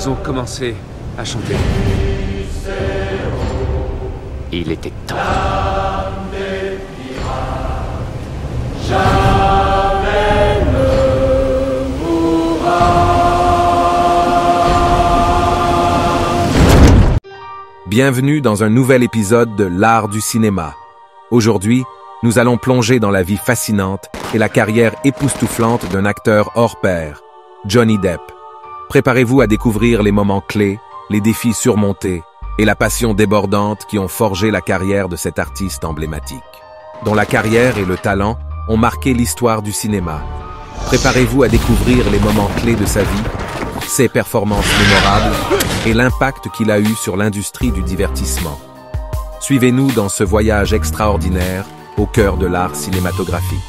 Ils ont commencé à chanter. Il était temps. Bienvenue dans un nouvel épisode de L'Art du cinéma. Aujourd'hui, nous allons plonger dans la vie fascinante et la carrière époustouflante d'un acteur hors pair, Johnny Depp. Préparez-vous à découvrir les moments clés, les défis surmontés et la passion débordante qui ont forgé la carrière de cet artiste emblématique, dont la carrière et le talent ont marqué l'histoire du cinéma. Préparez-vous à découvrir les moments clés de sa vie, ses performances mémorables et l'impact qu'il a eu sur l'industrie du divertissement. Suivez-nous dans ce voyage extraordinaire au cœur de l'art cinématographique.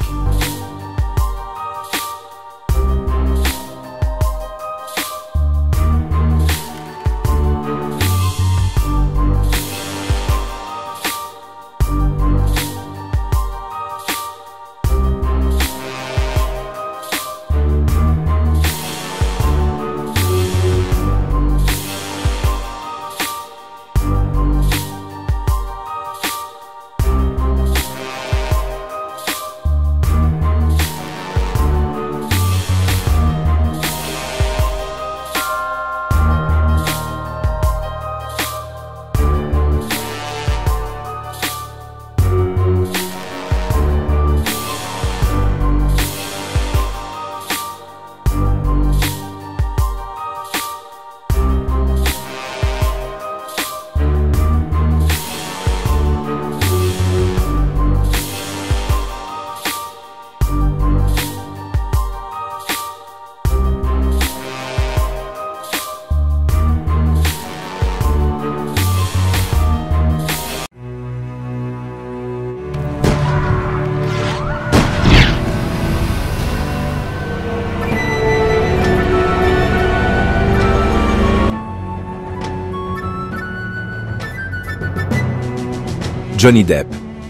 Johnny Depp,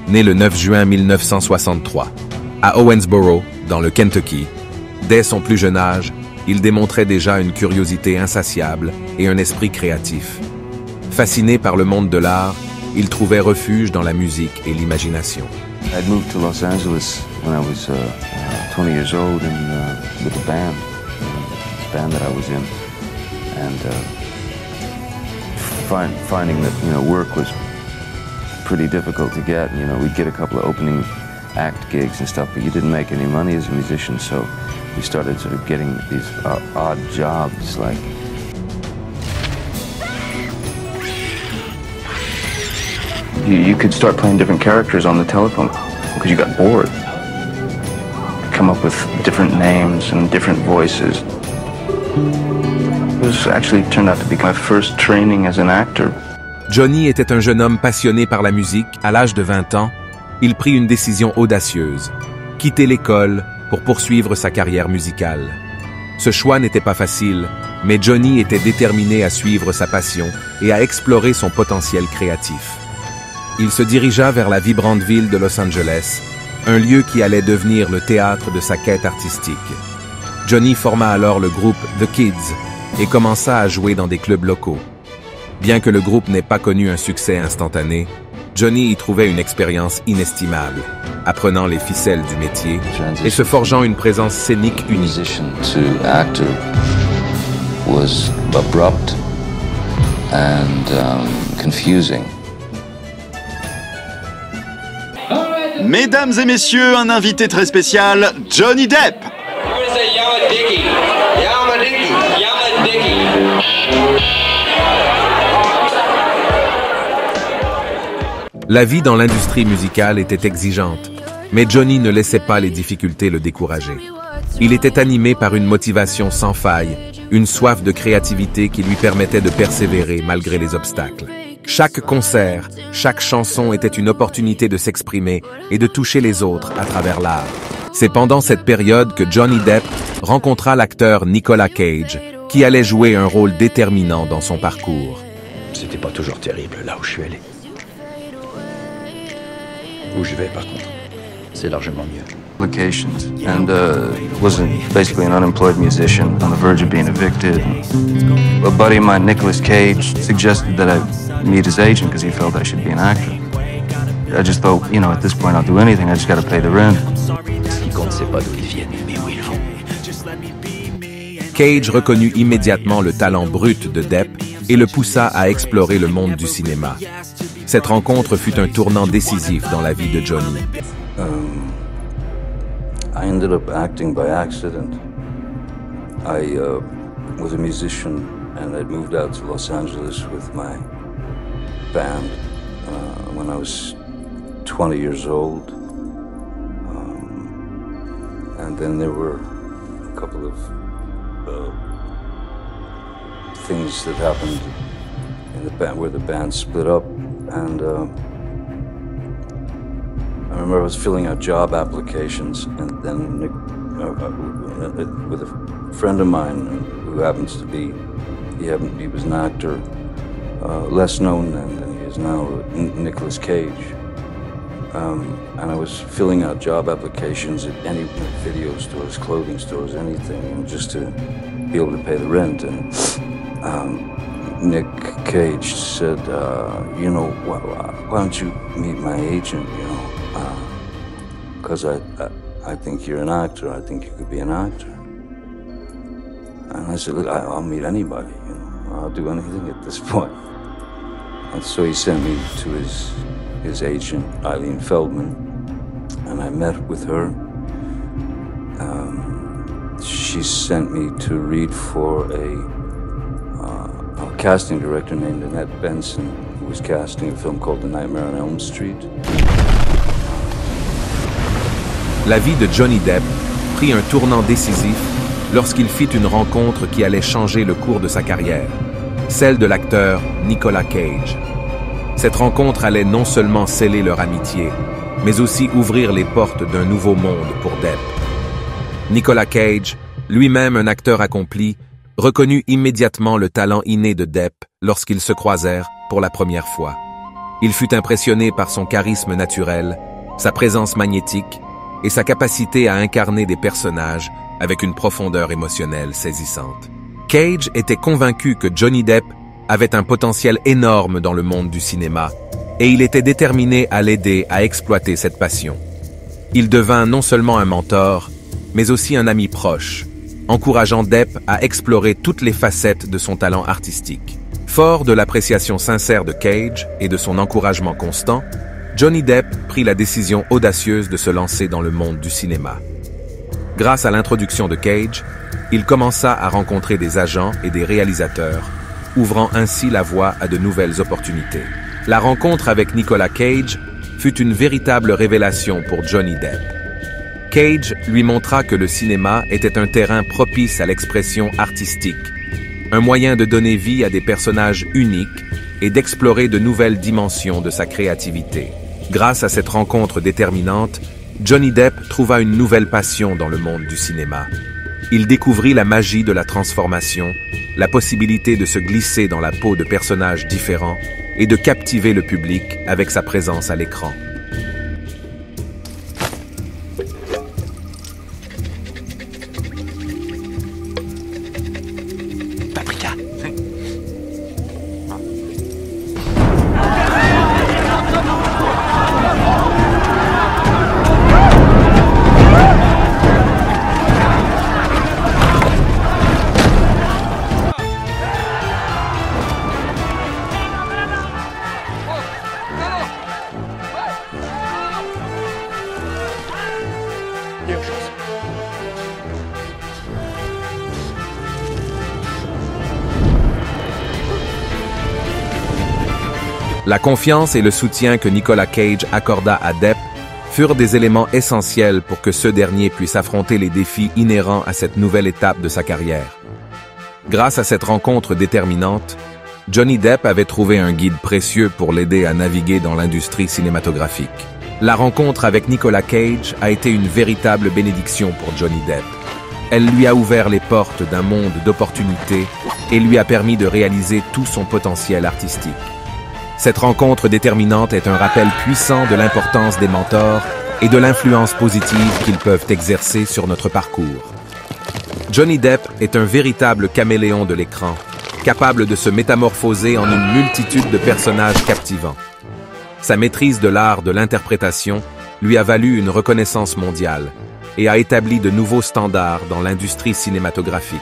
né le 9 juin 1963, à Owensboro, dans le Kentucky. Dès son plus jeune âge, il démontrait déjà une curiosité insatiable et un esprit créatif. Fasciné par le monde de l'art, il trouvait refuge dans la musique et l'imagination. I'd moved to Los Angeles when I was 20 years old and with a band, this band that I was in, and finding that work was pretty difficult to get. We'd get a couple of opening act gigs and stuff, but you didn't make any money as a musician, so we started sort of getting these odd jobs, like you could start playing different characters on the telephone because you got bored. Come up with different names and different voices. It was actually turned out to be my first training as an actor. Johnny était un jeune homme passionné par la musique. À l'âge de 20 ans, il prit une décision audacieuse, quitter l'école pour poursuivre sa carrière musicale. Ce choix n'était pas facile, mais Johnny était déterminé à suivre sa passion et à explorer son potentiel créatif. Il se dirigea vers la vibrante ville de Los Angeles, un lieu qui allait devenir le théâtre de sa quête artistique. Johnny forma alors le groupe The Kids et commença à jouer dans des clubs locaux. Bien que le groupe n'ait pas connu un succès instantané, Johnny y trouvait une expérience inestimable, apprenant les ficelles du métier et se forgeant une présence scénique unique. To actor was abrupt and confusing. Mesdames et messieurs, un invité très spécial, Johnny Depp. La vie dans l'industrie musicale était exigeante, mais Johnny ne laissait pas les difficultés le décourager. Il était animé par une motivation sans faille, une soif de créativité qui lui permettait de persévérer malgré les obstacles. Chaque concert, chaque chanson était une opportunité de s'exprimer et de toucher les autres à travers l'art. C'est pendant cette période que Johnny Depp rencontra l'acteur Nicolas Cage, qui allait jouer un rôle déterminant dans son parcours. C'était pas toujours terrible là où je suis allé. Où je vais par contre. c'est largement mieux. Applications, and was basically an unemployed musician on the verge of being evicted. A buddy of mine, Nicolas Cage, suggested that I meet his agent because he felt I should be an actor. I just thought, you know, at this point I'll do anything, I just got to pay the rent. Ce qui compte, c'est pas d'où ils viennent, mais où ils vont. Cage reconnut immédiatement le talent brut de Depp et le poussa à explorer le monde du cinéma. Cette rencontre fut un tournant décisif dans la vie de Johnny. I ended up acting by accident. I was a musician and I'd moved out to Los Angeles with my band when I was 20 years old. And then there were a couple of things that happened in the band where the band split up, and I remember I was filling out job applications, and then with a friend of mine who happens to be, he was an actor, less known than he is now, Nicolas Cage. And I was filling out job applications at any video stores, clothing stores, anything, just to be able to pay the rent. And Nick Cage said, you know, why don't you meet my agent, you know? Because I think you're an actor. I think you could be an actor. And I said, look, I'll meet anybody, you know. I'll do anything at this point. And so he sent me to his agent, Eileen Feldman, and I met with her. She sent me to read for a casting director named Annette Benson, who was casting a film called The Nightmare on Elm Street. La vie de Johnny Depp prit un tournant décisif lorsqu'il fit une rencontre qui allait changer le cours de sa carrière, celle de l'acteur Nicolas Cage. Cette rencontre allait non seulement sceller leur amitié, mais aussi ouvrir les portes d'un nouveau monde pour Depp. Nicolas Cage, lui-même un acteur accompli, reconnut immédiatement le talent inné de Depp lorsqu'ils se croisèrent pour la première fois. Il fut impressionné par son charisme naturel, sa présence magnétique et sa capacité à incarner des personnages avec une profondeur émotionnelle saisissante. Cage était convaincu que Johnny Depp avait un potentiel énorme dans le monde du cinéma et il était déterminé à l'aider à exploiter cette passion. Il devint non seulement un mentor, mais aussi un ami proche, encourageant Depp à explorer toutes les facettes de son talent artistique. Fort de l'appréciation sincère de Cage et de son encouragement constant, Johnny Depp prit la décision audacieuse de se lancer dans le monde du cinéma. Grâce à l'introduction de Cage, il commença à rencontrer des agents et des réalisateurs, ouvrant ainsi la voie à de nouvelles opportunités. La rencontre avec Nicolas Cage fut une véritable révélation pour Johnny Depp. Cage lui montra que le cinéma était un terrain propice à l'expression artistique, un moyen de donner vie à des personnages uniques et d'explorer de nouvelles dimensions de sa créativité. Grâce à cette rencontre déterminante, Johnny Depp trouva une nouvelle passion dans le monde du cinéma. Il découvrit la magie de la transformation, la possibilité de se glisser dans la peau de personnages différents et de captiver le public avec sa présence à l'écran. La confiance et le soutien que Nicolas Cage accorda à Depp furent des éléments essentiels pour que ce dernier puisse affronter les défis inhérents à cette nouvelle étape de sa carrière. Grâce à cette rencontre déterminante, Johnny Depp avait trouvé un guide précieux pour l'aider à naviguer dans l'industrie cinématographique. La rencontre avec Nicolas Cage a été une véritable bénédiction pour Johnny Depp. Elle lui a ouvert les portes d'un monde d'opportunités et lui a permis de réaliser tout son potentiel artistique. Cette rencontre déterminante est un rappel puissant de l'importance des mentors et de l'influence positive qu'ils peuvent exercer sur notre parcours. Johnny Depp est un véritable caméléon de l'écran, capable de se métamorphoser en une multitude de personnages captivants. Sa maîtrise de l'art de l'interprétation lui a valu une reconnaissance mondiale et a établi de nouveaux standards dans l'industrie cinématographique.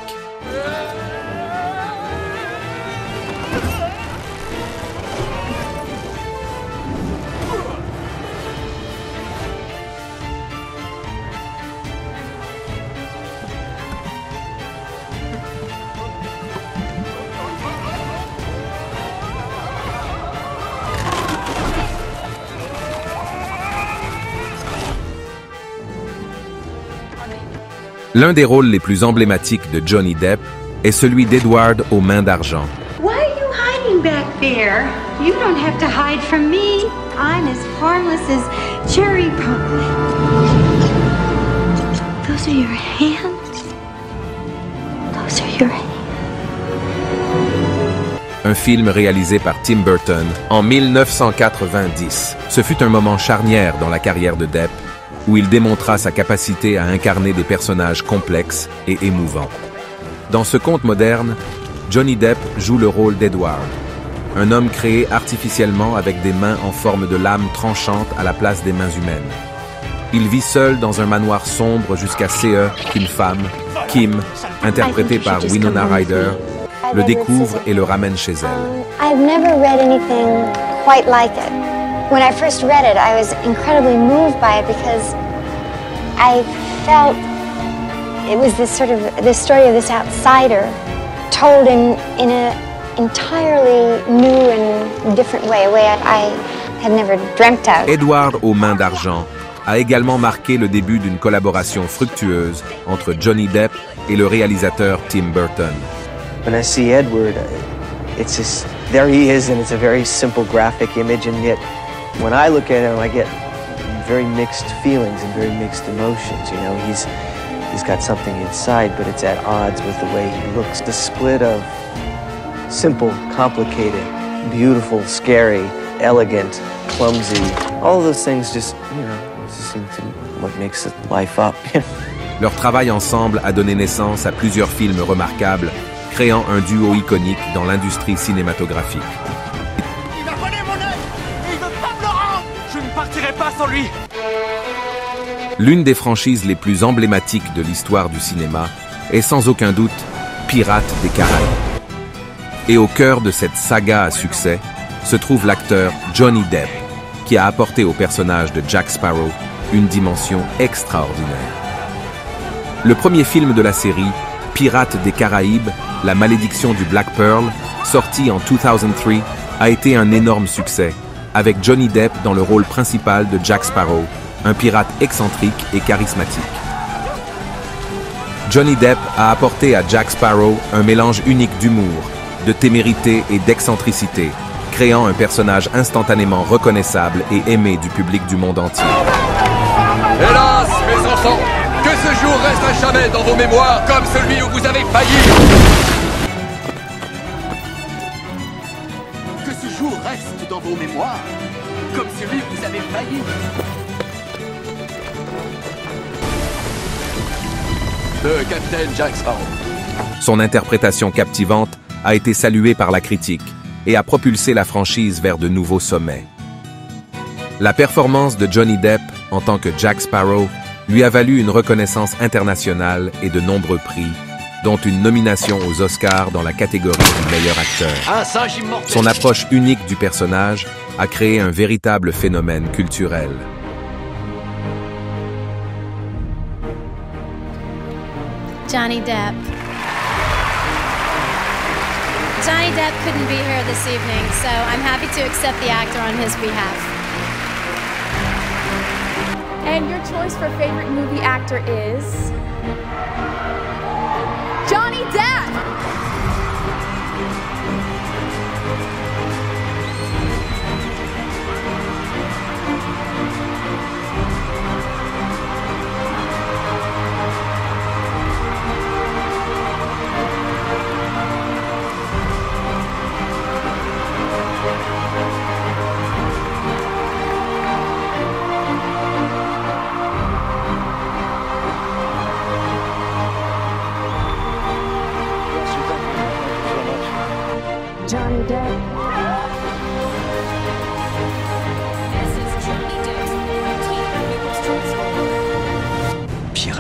L'un des rôles les plus emblématiques de Johnny Depp est celui d'Edward aux mains d'argent. Why are you hiding back there? You don't have to hide from me. I'm as harmless as cherry pop. Those are your hands. Those are your hands. Un film réalisé par Tim Burton en 1990. Ce fut un moment charnière dans la carrière de Depp, où il démontra sa capacité à incarner des personnages complexes et émouvants. Dans ce conte moderne, Johnny Depp joue le rôle d'Edward, un homme créé artificiellement avec des mains en forme de lame tranchante à la place des mains humaines. Il vit seul dans un manoir sombre jusqu'à ce qu'une femme, Kim, interprétée par Winona Ryder, le découvre et le ramène chez elle. I've never read anything quite like it. When I first read it, I was incredibly moved by it because I felt it was this story of this outsider told in an entirely new and different way, a way I had never dreamt of. Edward aux mains d'argent a également marqué le début d'une collaboration fructueuse entre Johnny Depp et le réalisateur Tim Burton. When I see Edward, it's just, there he is, and it's a very simple graphic image, and yet when I look at him, I get very mixed feelings and very mixed emotions. You know, he's got something inside, but it's at odds with the way he looks. The split of simple, complicated, beautiful, scary, elegant, clumsy, all of those things just, you know, just seem to what makes life up. Leur travail ensemble a donné naissance à plusieurs films remarquables, créant un duo iconique dans l'industrie cinématographique. Il a volé mon œil et il veut pas me le rendre. Je ne partirai pas sans lui. L'une des franchises les plus emblématiques de l'histoire du cinéma est sans aucun doute Pirates des Caraïbes. Et au cœur de cette saga à succès se trouve l'acteur Johnny Depp, qui a apporté au personnage de Jack Sparrow une dimension extraordinaire. Le premier film de la série, Pirates des Caraïbes, La malédiction du Black Pearl, sorti en 2003, a été un énorme succès, avec Johnny Depp dans le rôle principal de Jack Sparrow, un pirate excentrique et charismatique. Johnny Depp a apporté à Jack Sparrow un mélange unique d'humour, de témérité et d'excentricité, créant un personnage instantanément reconnaissable et aimé du public du monde entier. Hélas, mes enfants, que ce jour reste à jamais dans vos mémoires comme celui où vous avez failli. Que ce jour reste dans vos mémoires, comme celui où vous avez failli. Le capitaine Jack Sparrow. Son interprétation captivante a été saluée par la critique et a propulsé la franchise vers de nouveaux sommets. La performance de Johnny Depp en tant que Jack Sparrow lui a valu une reconnaissance internationale et de nombreux prix, dont une nomination aux Oscars dans la catégorie du meilleur acteur. Un singe immortel. Son approche unique du personnage a créé un véritable phénomène culturel. Johnny Depp. Johnny Depp couldn't be here this evening, so I'm happy to accept the actor on his behalf. And your choice for favorite movie actor is Johnny Depp!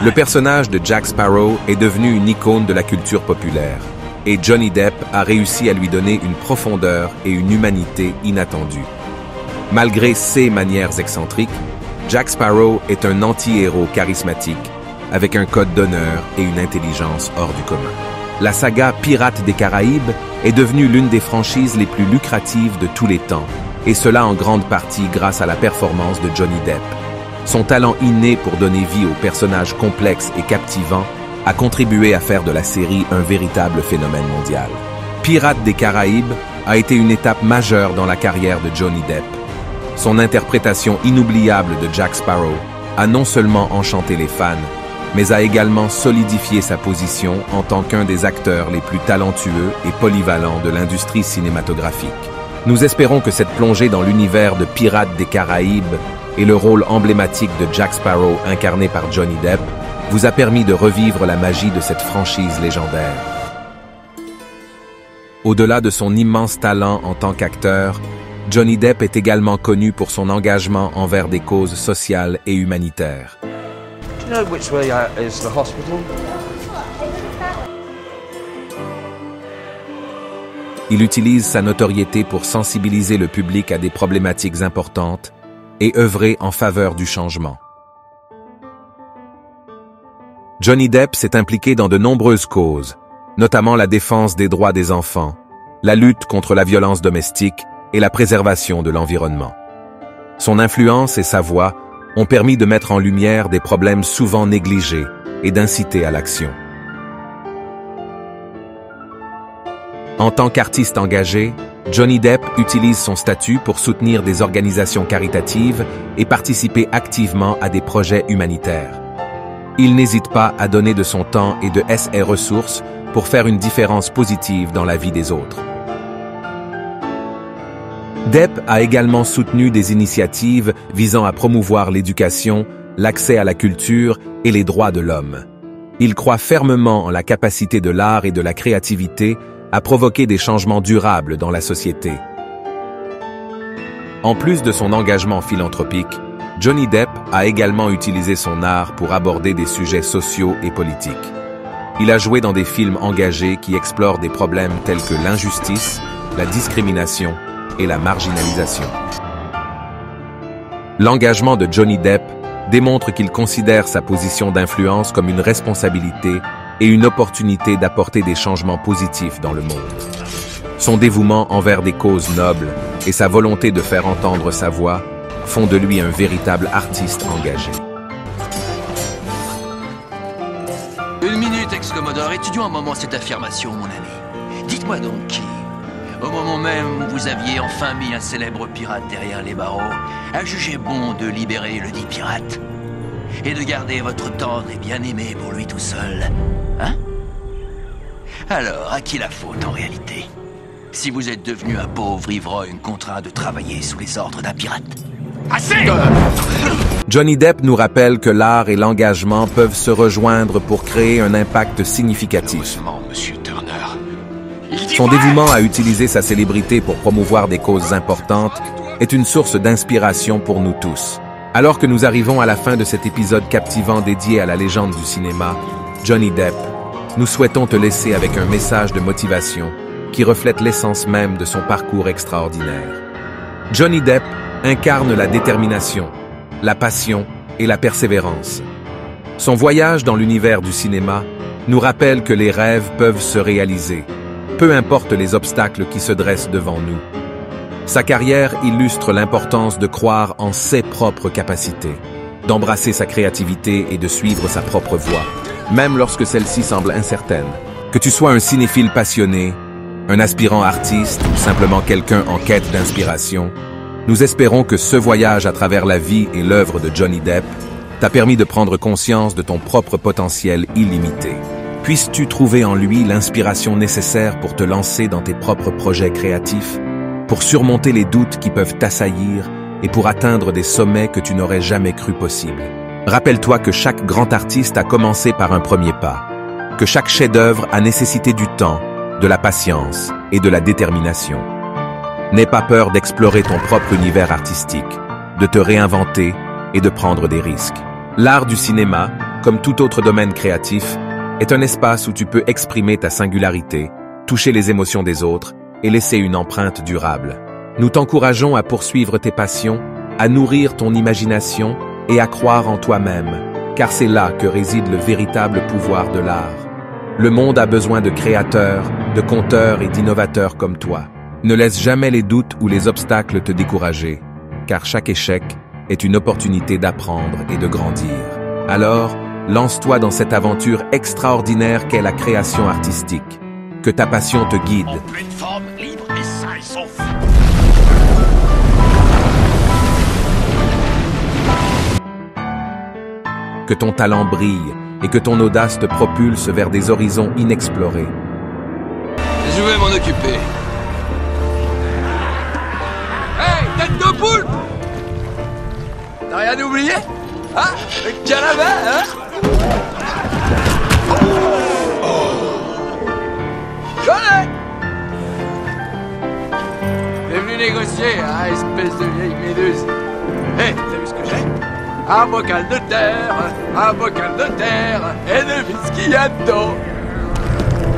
Le personnage de Jack Sparrow est devenu une icône de la culture populaire, et Johnny Depp a réussi à lui donner une profondeur et une humanité inattendues. Malgré ses manières excentriques, Jack Sparrow est un anti-héros charismatique, avec un code d'honneur et une intelligence hors du commun. La saga Pirates des Caraïbes est devenue l'une des franchises les plus lucratives de tous les temps, et cela en grande partie grâce à la performance de Johnny Depp. Son talent inné pour donner vie aux personnages complexes et captivants a contribué à faire de la série un véritable phénomène mondial. Pirates des Caraïbes a été une étape majeure dans la carrière de Johnny Depp. Son interprétation inoubliable de Jack Sparrow a non seulement enchanté les fans, mais a également solidifié sa position en tant qu'un des acteurs les plus talentueux et polyvalents de l'industrie cinématographique. Nous espérons que cette plongée dans l'univers de Pirates des Caraïbes et le rôle emblématique de Jack Sparrow incarné par Johnny Depp vous a permis de revivre la magie de cette franchise légendaire. Au-delà de son immense talent en tant qu'acteur, Johnny Depp est également connu pour son engagement envers des causes sociales et humanitaires. Do you know which way is the hospital? Il utilise sa notoriété pour sensibiliser le public à des problématiques importantes et œuvrer en faveur du changement. Johnny Depp s'est impliqué dans de nombreuses causes, notamment la défense des droits des enfants, la lutte contre la violence domestique et la préservation de l'environnement. Son influence et sa voix ont permis de mettre en lumière des problèmes souvent négligés et d'inciter à l'action. En tant qu'artiste engagé, Johnny Depp utilise son statut pour soutenir des organisations caritatives et participer activement à des projets humanitaires. Il n'hésite pas à donner de son temps et de ses ressources pour faire une différence positive dans la vie des autres. Depp a également soutenu des initiatives visant à promouvoir l'éducation, l'accès à la culture et les droits de l'homme. Il croit fermement en la capacité de l'art et de la créativité à provoquer des changements durables dans la société. En plus de son engagement philanthropique, Johnny Depp a également utilisé son art pour aborder des sujets sociaux et politiques. Il a joué dans des films engagés qui explorent des problèmes tels que l'injustice, la discrimination et la marginalisation. L'engagement de Johnny Depp démontre qu'il considère sa position d'influence comme une responsabilité et une opportunité d'apporter des changements positifs dans le monde. Son dévouement envers des causes nobles et sa volonté de faire entendre sa voix font de lui un véritable artiste engagé. Une minute, ex-commodore. Étudions un moment cette affirmation, mon ami. Dites-moi donc qui, au moment même où vous aviez enfin mis un célèbre pirate derrière les barreaux, a jugé bon de libérer le dit pirate et de garder votre tendre et bien-aimé pour lui tout seul, hein? Alors, à qui la faute en réalité? Si vous êtes devenu un pauvre ivrogne contraint de travailler sous les ordres d'un pirate? Assez! Johnny Depp nous rappelle que l'art et l'engagement peuvent se rejoindre pour créer un impact significatif. Monsieur Turner. Son dévouement à utiliser sa célébrité pour promouvoir des causes importantes est une source d'inspiration pour nous tous. Alors que nous arrivons à la fin de cet épisode captivant dédié à la légende du cinéma, Johnny Depp, nous souhaitons te laisser avec un message de motivation qui reflète l'essence même de son parcours extraordinaire. Johnny Depp incarne la détermination, la passion et la persévérance. Son voyage dans l'univers du cinéma nous rappelle que les rêves peuvent se réaliser, peu importe les obstacles qui se dressent devant nous. Sa carrière illustre l'importance de croire en ses propres capacités, d'embrasser sa créativité et de suivre sa propre voie, même lorsque celle-ci semble incertaine. Que tu sois un cinéphile passionné, un aspirant artiste ou simplement quelqu'un en quête d'inspiration, nous espérons que ce voyage à travers la vie et l'œuvre de Johnny Depp t'a permis de prendre conscience de ton propre potentiel illimité. Puisses-tu trouver en lui l'inspiration nécessaire pour te lancer dans tes propres projets créatifs, pour surmonter les doutes qui peuvent t'assaillir et pour atteindre des sommets que tu n'aurais jamais cru possibles. Rappelle-toi que chaque grand artiste a commencé par un premier pas, que chaque chef-d'œuvre a nécessité du temps, de la patience et de la détermination. N'aie pas peur d'explorer ton propre univers artistique, de te réinventer et de prendre des risques. L'art du cinéma, comme tout autre domaine créatif, est un espace où tu peux exprimer ta singularité, toucher les émotions des autres et laisser une empreinte durable. Nous t'encourageons à poursuivre tes passions, à nourrir ton imagination et à croire en toi-même, car c'est là que réside le véritable pouvoir de l'art. Le monde a besoin de créateurs, de conteurs et d'innovateurs comme toi. Ne laisse jamais les doutes ou les obstacles te décourager, car chaque échec est une opportunité d'apprendre et de grandir. Alors, lance-toi dans cette aventure extraordinaire qu'est la création artistique. Que ta passion te guide. En pleine forme, libre et sain et sauf. Que ton talent brille et que ton audace te propulse vers des horizons inexplorés. Je vais m'en occuper. Hey, tête de poule! T'as rien oublié? Hein? Le carabin, hein? Connais! T'es venu négocier, hein, espèce de vieille méduse. Hé, t'as vu ce que j'ai? Un bocal de terre et devine ce qu'il y a dedans.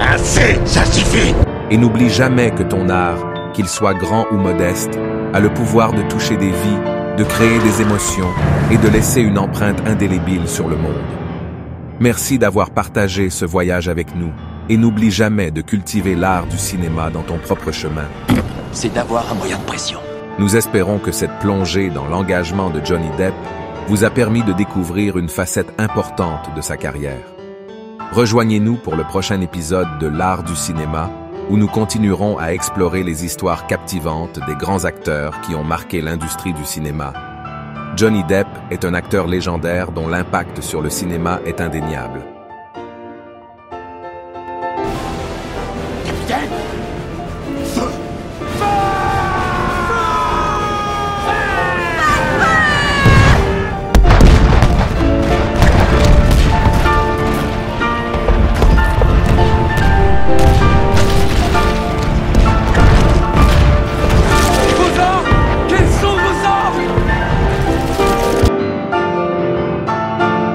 Assez, ça suffit! Et n'oublie jamais que ton art, qu'il soit grand ou modeste, a le pouvoir de toucher des vies, de créer des émotions et de laisser une empreinte indélébile sur le monde. Merci d'avoir partagé ce voyage avec nous et n'oublie jamais de cultiver l'art du cinéma dans ton propre chemin. C'est d'avoir un moyen de pression. Nous espérons que cette plongée dans l'engagement de Johnny Depp vous a permis de découvrir une facette importante de sa carrière. Rejoignez-nous pour le prochain épisode de l'art du cinéma, où nous continuerons à explorer les histoires captivantes des grands acteurs qui ont marqué l'industrie du cinéma. Johnny Depp est un acteur légendaire dont l'impact sur le cinéma est indéniable. Capitaine! Feu!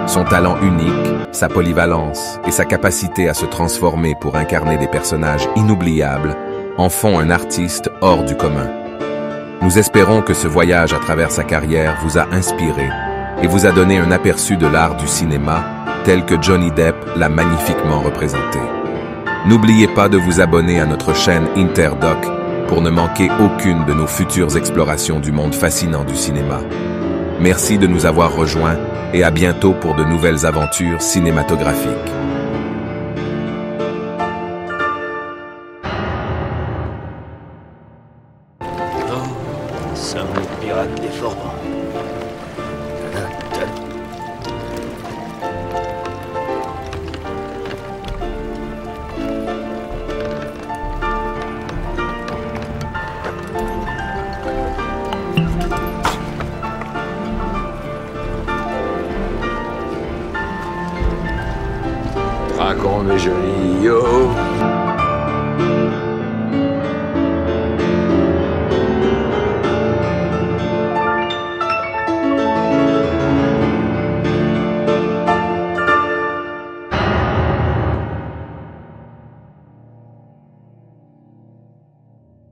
Son talent unique, sa polyvalence et sa capacité à se transformer pour incarner des personnages inoubliables en font un artiste hors du commun. Nous espérons que ce voyage à travers sa carrière vous a inspiré et vous a donné un aperçu de l'art du cinéma tel que Johnny Depp l'a magnifiquement représenté. N'oubliez pas de vous abonner à notre chaîne Interdoc pour ne manquer aucune de nos futures explorations du monde fascinant du cinéma. Merci de nous avoir rejoints et à bientôt pour de nouvelles aventures cinématographiques. Nous sommes les pirates des Forbans. Raconte mes jolis yo.